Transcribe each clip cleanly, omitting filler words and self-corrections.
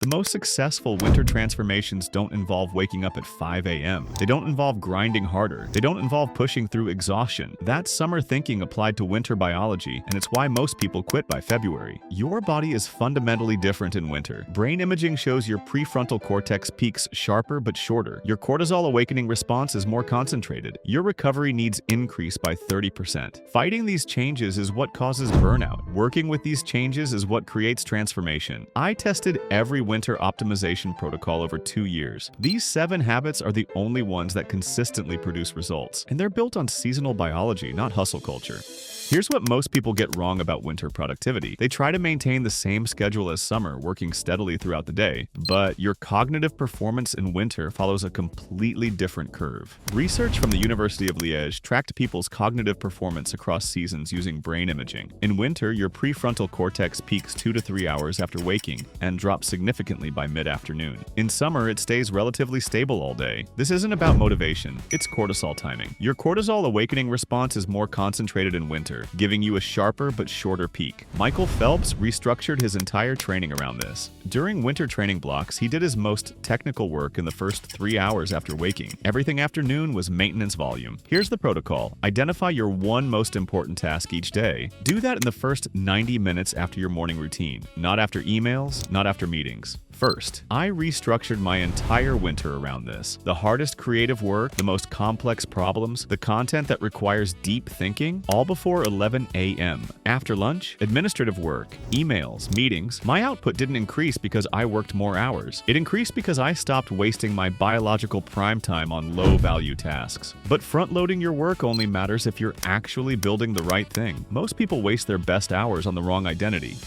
The most successful winter transformations don't involve waking up at 5 a.m. They don't involve grinding harder. They don't involve pushing through exhaustion. That's summer thinking applied to winter biology, and it's why most people quit by February. Your body is fundamentally different in winter. Brain imaging shows your prefrontal cortex peaks sharper but shorter. Your cortisol awakening response is more concentrated. Your recovery needs increase by 30%. Fighting these changes is what causes burnout. Working with these changes is what creates transformation. I tested every winter optimization protocol over 2 years. These 7 habits are the only ones that consistently produce results, and they're built on seasonal biology, not hustle culture. Here's what most people get wrong about winter productivity. They try to maintain the same schedule as summer, working steadily throughout the day, but your cognitive performance in winter follows a completely different curve. Research from the University of Liège tracked people's cognitive performance across seasons using brain imaging. In winter, your prefrontal cortex peaks 2 to 3 hours after waking and drops significantly by mid-afternoon. In summer, it stays relatively stable all day. This isn't about motivation, it's cortisol timing. Your cortisol awakening response is more concentrated in winter, giving you a sharper but shorter peak. Michael Phelps restructured his entire training around this. During winter training blocks, he did his most technical work in the first 3 hours after waking. Everything after noon was maintenance volume. Here's the protocol. Identify your one most important task each day. Do that in the first 90 minutes after your morning routine, not after emails, not after meetings. First, I restructured my entire winter around this. The hardest creative work, the most complex problems, the content that requires deep thinking, all before 11 a.m. After lunch, administrative work, emails, meetings. My output didn't increase because I worked more hours. It increased because I stopped wasting my biological prime time on low-value tasks. But front-loading your work only matters if you're actually building the right thing. Most people waste their best hours on the wrong identity.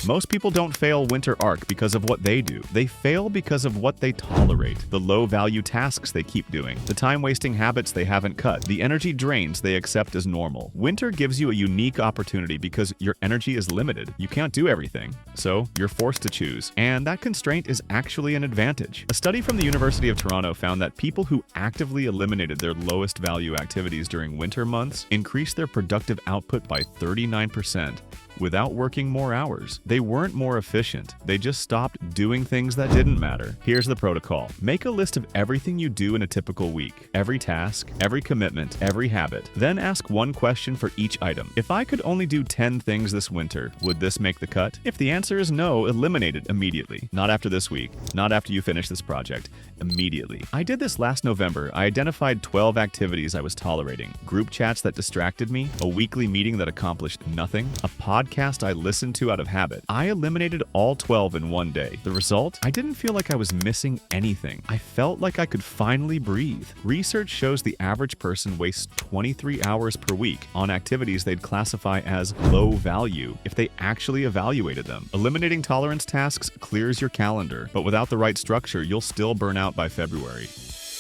Most people don't fail winter arc because of what they do. They fail because of what they tolerate, the low-value tasks they keep doing, the time-wasting habits they haven't cut, the energy drains they accept as normal. Winter gives you a unique opportunity because your energy is limited. You can't do everything, so you're forced to choose. And that constraint is actually an advantage. A study from the University of Toronto found that people who actively eliminated their lowest value activities during winter months increased their productive output by 39%. Without working more hours. They weren't more efficient. They just stopped doing things that didn't matter. Here's the protocol. Make a list of everything you do in a typical week. Every task, every commitment, every habit. Then ask one question for each item. If I could only do 10 things this winter, would this make the cut? If the answer is no, eliminate it immediately. Not after this week. Not after you finish this project. Immediately. I did this last November. I identified 12 activities I was tolerating. Group chats that distracted me. A weekly meeting that accomplished nothing. A podcast I listened to out of habit. I eliminated all 12 in one day. The result? I didn't feel like I was missing anything. I felt like I could finally breathe. Research shows the average person wastes 23 hours per week on activities they'd classify as low value if they actually evaluated them. Eliminating tolerance tasks clears your calendar, but without the right structure, you'll still burn out by February.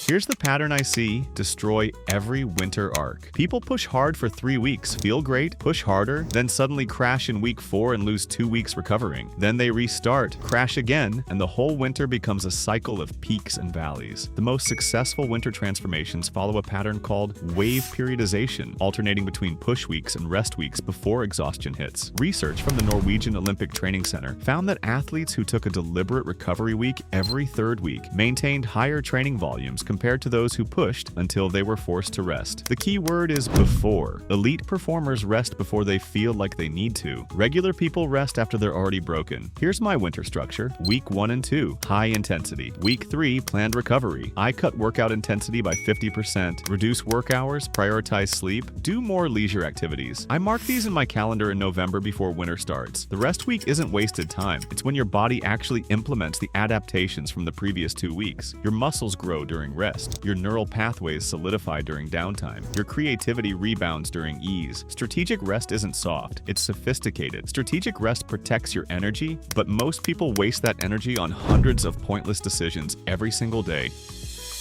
Here's the pattern I see destroy every winter arc. People push hard for 3 weeks, feel great, push harder, then suddenly crash in week 4 and lose 2 weeks recovering. Then they restart, crash again, and the whole winter becomes a cycle of peaks and valleys. The most successful winter transformations follow a pattern called wave periodization, alternating between push weeks and rest weeks before exhaustion hits. Research from the Norwegian Olympic Training Center found that athletes who took a deliberate recovery week every 3rd week maintained higher training volumes compared to those who pushed until they were forced to rest. The key word is before. Elite performers rest before they feel like they need to. Regular people rest after they're already broken. Here's my winter structure. Week 1 and 2, high intensity. Week 3, planned recovery. I cut workout intensity by 50%, reduce work hours, prioritize sleep, do more leisure activities. I mark these in my calendar in November before winter starts. The rest week isn't wasted time. It's when your body actually implements the adaptations from the previous 2 weeks. Your muscles grow during rest. Your neural pathways solidify during downtime. Your creativity rebounds during ease. Strategic rest isn't soft, it's sophisticated. Strategic rest protects your energy, but most people waste that energy on hundreds of pointless decisions every single day.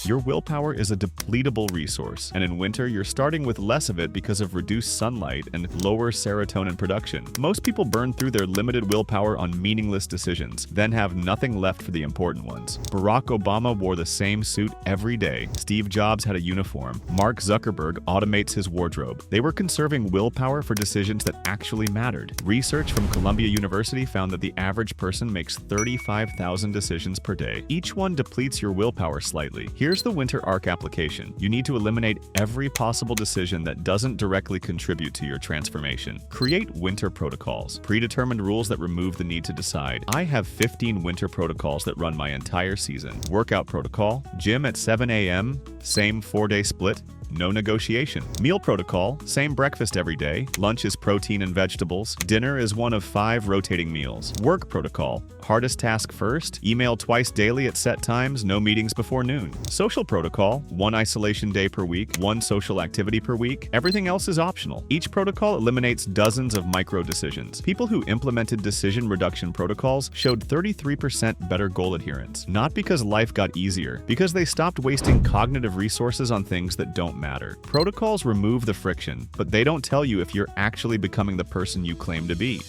Your willpower is a depletable resource, and in winter, you're starting with less of it because of reduced sunlight and lower serotonin production. Most people burn through their limited willpower on meaningless decisions, then have nothing left for the important ones. Barack Obama wore the same suit every day. Steve Jobs had a uniform. Mark Zuckerberg automates his wardrobe. They were conserving willpower for decisions that actually mattered. Research from Columbia University found that the average person makes 35,000 decisions per day. Each one depletes your willpower slightly. Here's the winter arc application. You need to eliminate every possible decision that doesn't directly contribute to your transformation. Create winter protocols, predetermined rules that remove the need to decide. I have 15 winter protocols that run my entire season. Workout protocol, gym at 7 a.m., same 4-day split, no negotiation. Meal protocol, same breakfast every day. Lunch is protein and vegetables. Dinner is one of 5 rotating meals. Work protocol, hardest task first. Email twice daily at set times, no meetings before noon. Social protocol, 1 isolation day per week, 1 social activity per week. Everything else is optional. Each protocol eliminates dozens of micro decisions. People who implemented decision reduction protocols showed 33% better goal adherence. Not because life got easier, because they stopped wasting cognitive resources on things that don't matter. Protocols remove the friction, but they don't tell you if you're actually becoming the person you claim to be.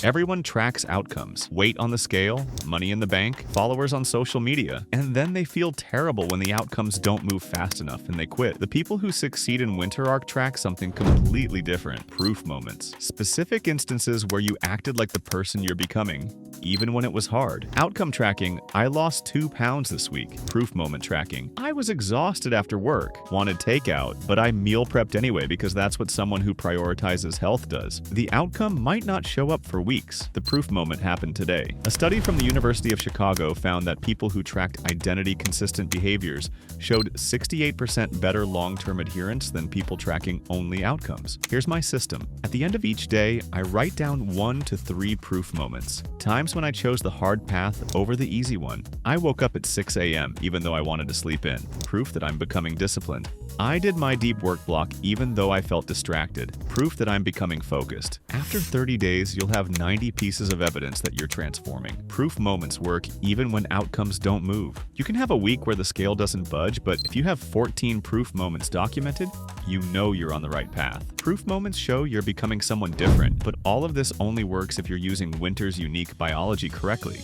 Everyone tracks outcomes, weight on the scale, money in the bank, followers on social media, and then they feel terrible when the outcomes don't move fast enough and they quit. The people who succeed in Winter Arc track something completely different: proof moments. Specific instances where you acted like the person you're becoming, even when it was hard. Outcome tracking: I lost 2 pounds this week. Proof moment tracking: I was exhausted after work, wanted takeout, but I meal prepped anyway because that's what someone who prioritizes health does. The outcome might not show up for weeks. The proof moment happened today. A study from the University of Chicago found that people who tracked identity-consistent behaviors showed 68% better long-term adherence than people tracking only outcomes. Here's my system. At the end of each day, I write down 1 to 3 proof moments. Times when I chose the hard path over the easy one. I woke up at 6 a.m. even though I wanted to sleep in. Proof that I'm becoming disciplined. I did my deep work block even though I felt distracted. Proof that I'm becoming focused. After 30 days, you'll have 90 pieces of evidence that you're transforming. Proof moments work even when outcomes don't move. You can have a week where the scale doesn't budge, but if you have 14 proof moments documented, you know you're on the right path. Proof moments show you're becoming someone different, but all of this only works if you're using winter's unique biology correctly.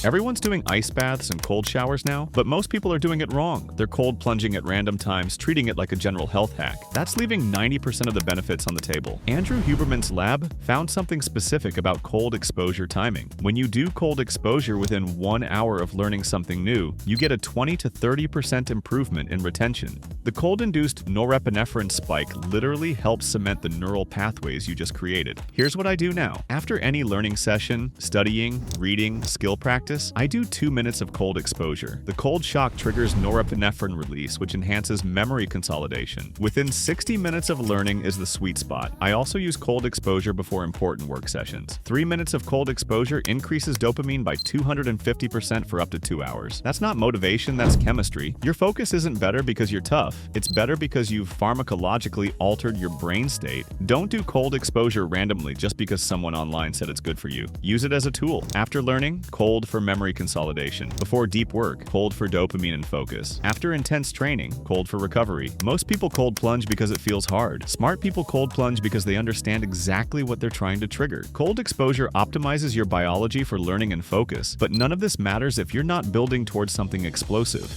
Everyone's doing ice baths and cold showers now, but most people are doing it wrong. They're cold plunging at random times, treating it like a general health hack. That's leaving 90% of the benefits on the table. Andrew Huberman's lab found something specific about cold exposure timing. When you do cold exposure within 1 hour of learning something new, you get a 20 to 30% improvement in retention. The cold-induced norepinephrine spike literally helps cement the neural pathways you just created. Here's what I do now. After any learning session, studying, reading, skill practice, I do 2 minutes of cold exposure. The cold shock triggers norepinephrine release, which enhances memory consolidation. Within 60 minutes of learning is the sweet spot. I also use cold exposure before important work sessions. 3 minutes of cold exposure increases dopamine by 250% for up to 2 hours. That's not motivation, that's chemistry. Your focus isn't better because you're tough. It's better because you've pharmacologically altered your brain state. Don't do cold exposure randomly just because someone online said it's good for you. Use it as a tool. After learning, cold for memory consolidation. Before deep work, cold for dopamine and focus. After intense training, cold for recovery. Most people cold plunge because it feels hard. Smart people cold plunge because they understand exactly what they're trying to trigger. Cold exposure optimizes your biology for learning and focus, but none of this matters if you're not building towards something explosive.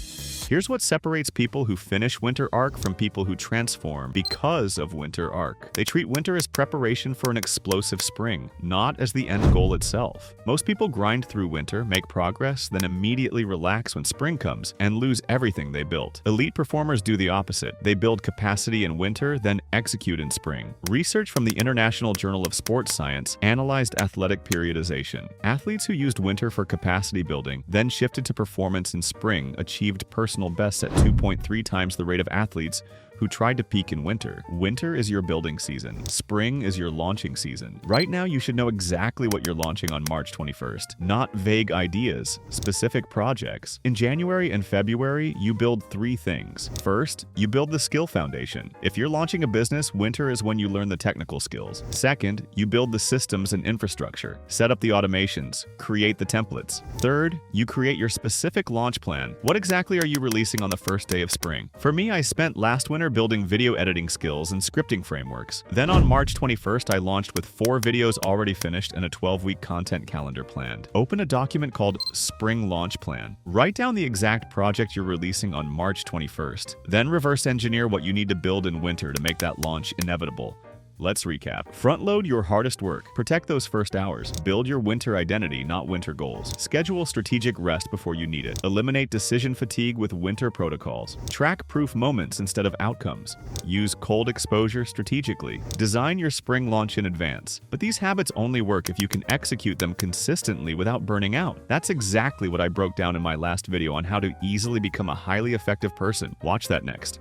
Here's what separates people who finish Winter Arc from people who transform because of Winter Arc. They treat winter as preparation for an explosive spring, not as the end goal itself. Most people grind through winter, make progress, then immediately relax when spring comes and lose everything they built. Elite performers do the opposite. They build capacity in winter, then execute in spring. Research from the International Journal of Sports Science analyzed athletic periodization. Athletes who used winter for capacity building, then shifted to performance in spring, achieved personal bests at 2.3 times the rate of athletes who tried to peak in winter. Winter is your building season. Spring is your launching season. Right now, you should know exactly what you're launching on March 21st, not vague ideas, specific projects. In January and February, you build three things. First, you build the skill foundation. If you're launching a business, winter is when you learn the technical skills. Second, you build the systems and infrastructure. Set up the automations. Create the templates. Third, you create your specific launch plan. What exactly are you releasing on the first day of spring? For me, I spent last winter building video editing skills and scripting frameworks. Then on March 21st, I launched with 4 videos already finished and a 12-week content calendar planned. Open a document called Spring Launch Plan. Write down the exact project you're releasing on March 21st. Then reverse engineer what you need to build in winter to make that launch inevitable. Let's recap. Front-load your hardest work. Protect those first hours. Build your winter identity, not winter goals. Schedule strategic rest before you need it. Eliminate decision fatigue with winter protocols. Track proof moments instead of outcomes. Use cold exposure strategically. Design your spring launch in advance. But these habits only work if you can execute them consistently without burning out. That's exactly what I broke down in my last video on how to easily become a highly effective person. Watch that next.